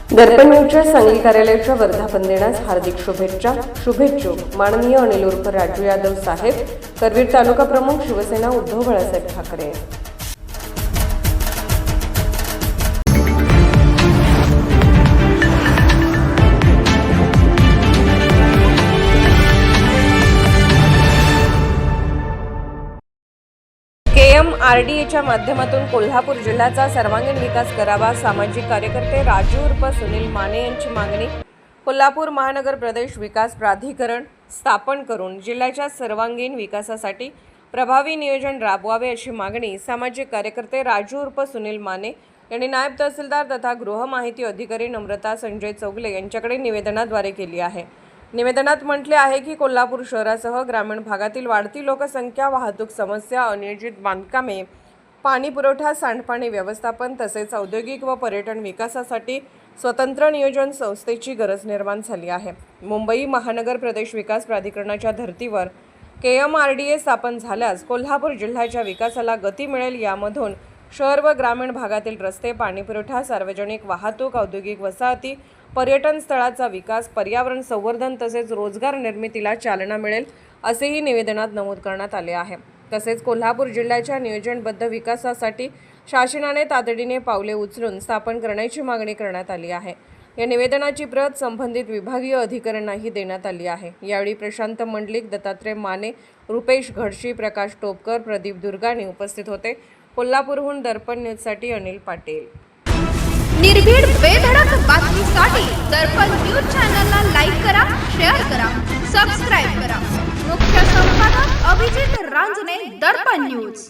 दर्पण न्यूजच्या सांगली कार्यालयाच्या वर्धापन दिनास हार्दिक शुभेच्छुक माननीय अनिल उर्फ राजू यादव साहेब, करवीर तालुका प्रमुख, शिवसेना, उद्धव बाळासाहेब ठाकरे। KMRDAच्या माध्यमातून कोल्हापूर जिल्ह्याचा सर्वांगीण विकास करावा, सामाजिक कार्यकर्ते राजू उर्फ सुनील माने यांची मागणी। कोल्हापूर महानगर प्रदेश विकास प्राधिकरण स्थापन करून जिल्ह्याच्या सर्वांगीण विकासासाठी प्रभावी नियोजन राबवावे अशी मागणी सामाजिक कार्यकर्ते राजू उर्फ सुनील माने यांनी नायब तहसीलदार तथा गृह माहिती अधिकारी नम्रता संजय चौगले यांच्याकडे निवेदनाद्वारे केली आहे। निवेदनात म्हटले आहे की कोल्हापूर शहरासह ग्रामीण भागातील वाढती लोकसंख्या, वाहतूक समस्या, अनियमित बांधकामे, पाणी पुरवठा, सांडपाणी व्यवस्थापन तसेच औद्योगिक व पर्यटन विकासासाठी स्वतंत्र नियोजन संस्थेची गरज निर्माण झाली आहे। मुंबई महानगर प्रदेश विकास प्राधिकरणाच्या धर्तीवर KMRDA स्थापन झाल्यास कोल्हापूर जिल्ह्याच्या विकासाला गती मिळेल। यामधून शहर व ग्रामीण भागातील रस्ते, पाणी पुरवठा, सार्वजनिक वाहतूक, औद्योगिक वसाहती, पर्यटन स्थळाचा विकास, पर्यावरण संवर्धन तसेच रोजगार निर्मितीला चालना मिळेल असेही निवेदनात नमूद करण्यात आले आहे। तसेच कोल्हापूर जिल्ह्याच्या नियोजनबद्ध विकासासाठी शासनाने तातडीने पावले उचलून स्थापन करण्याची मागणी करण्यात आली आहे। या निवेदनाची प्रत संबंधित विभागीय अधिकाऱ्यांनाही देण्यात आली आहे। यावेळी प्रशांत मंडलिक, दत्तात्रय माने, रुपेश घडशी, प्रकाश टोपकर, प्रदीप दुर्गाणी उपस्थित होते। कोल्हापूरहून दर्पण न्यूजसाठी अनिल पाटील। निर्भीड बेधडक बातमीसाठी दर्पण न्यूज चॅनलला लाईक करा, शेअर करा, सबस्क्राईब करा। मुख्य संपादक अभिजित रांजणे, दर्पण न्यूज।